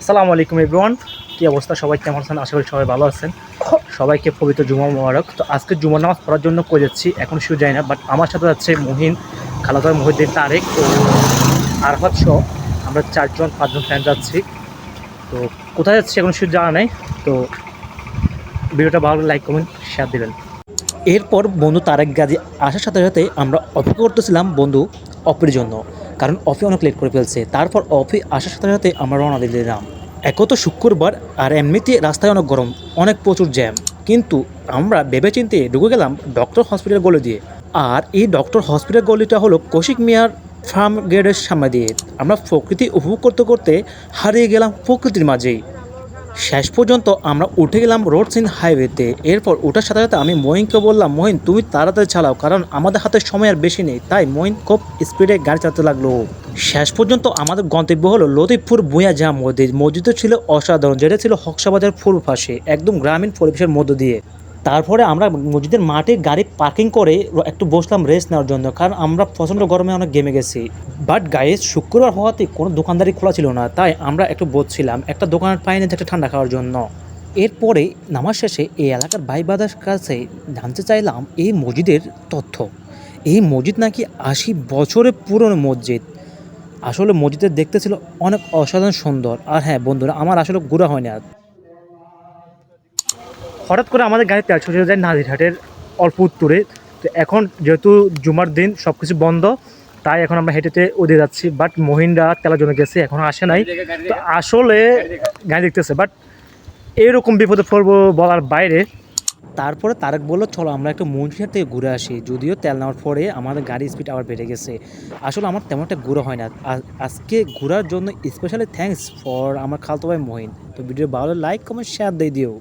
আসসালামু আলাইকুম এভরিওয়ান। কী অবস্থা, সবাই কেমন আছেন? আশা করি সবাই ভালো আছেন। সবাইকে পবিত্র জুমা মোবারক। তো আজকে জুমার নামাজ পড়ার জন্য করে যাচ্ছি, এখন শুরু যায় না, বাট আমার সাথে যাচ্ছে মহিন, খালাদা, মহিউদ্দিন, তারেক ও আরফাত সহ আমরা 4-5জন ফ্রেন্ড যাচ্ছি। তো কোথায় যাচ্ছি এখন শুরু জানা নেই। তো ভিডিওটা ভালো লাইক কমেন্ট শেয়ার দেবেন। এরপর বন্ধু তারেক গাজী আসার সাথে সাথে আমরা অপেক্ষা করতেছিলাম বন্ধু অফির জন্য, কারণ অফি অনেক লেট করে ফেলছে। তারপর অফি আসার সাথে সাথে আমরা রওনা দিয়ে দিলাম। একত শুক্রবার আর এমনিতে রাস্তায় অনেক গরম, অনেক প্রচুর জ্যাম, কিন্তু আমরা ভেবেচিন্তে ঢুকে গেলাম ডক্টর হসপিটাল গলি দিয়ে। আর এই ডক্টর হসপিটাল গলিটা হলো কৌশিক মিয়ার ফার্ম গেটের সামনে দিয়ে। আমরা প্রকৃতি উপভোগ করতে করতে হারিয়ে গেলাম প্রকৃতির মাঝেই। শেষ পর্যন্ত আমরা উঠে গেলাম রোডসিন হাইওয়েতে। এরপর ওঠার সাথে সাথে আমি মহিনকে বললাম, মহিন তুমি তাড়াতাড়ি চালাও, কারণ আমাদের হাতে সময় আর বেশি নেই। তাই মহিন খুব স্পিডে গাড়ি চালাতে লাগলো। শেষ পর্যন্ত আমাদের গন্তব্য হলো লতিফপুর ভূঁইয়া জামা মসজিদ। মসজিদটা ছিল অসাধারণ, যেটা ছিল হকসাবাজার পূর্ব পাশে, একদম গ্রামীণ পরিবেশের মধ্য দিয়ে। তারপরে আমরা মসজিদের মাঠে গাড়ি পার্কিং করে একটু বসলাম রেস্ট নেওয়ার জন্য, কারণ আমরা প্রচণ্ড গরমে অনেক ঘেমে গেছি। বাট গাইস, শুক্রবার হওয়াতে কোনো দোকানদারি খোলা ছিল না, তাই আমরা একটু বসছিলাম একটা দোকানের পাইনে একটা ঠান্ডা খাওয়ার জন্য। এরপরে নামাজ শেষে এই এলাকার ভাই বাদার কাছে জানতে চাইলাম এই মসজিদের তথ্য। এই মসজিদ নাকি 80 বছরের পুরনো মসজিদ। আসলে মসজিদের দেখতে ছিল অনেক অসাধারণ সুন্দর। আর হ্যাঁ বন্ধুরা, আমার আসলে ঘোরা হয় না। হঠাৎ করে আমাদের গাড়ি তেল শেষ হয়ে যায় নাজিরহাটের অল্প উত্তরে। তো এখন যেহেতু জুমার দিন সব কিছু বন্ধ, তাই এখন আমরা হেঁটে ওদিকে যাচ্ছি। বাট মহিন্দ্রা তেলার জন্য গেছে, এখনও আসে নাই। তো আসলে গাড়ি দেখতেছে, বাট এরকম বিপদে পড়বো বলার বাইরে। তারপরে তারেক বললো চলো আমরা একটু মন্দির থেকে ঘুরে আসি। যদিও তেল নেওয়ার পরে আমাদের গাড়ি স্পিড আবার বেড়ে গেছে। আসলে আমার তেমন একটা ঘোরা হয় না। আজকে ঘোরার জন্য স্পেশালি থ্যাঙ্কস ফর আমার খালতো ভাই মহিন। তো ভিডিও ভালো লাইক কমেন্ট শেয়ার দিয়ে দিও।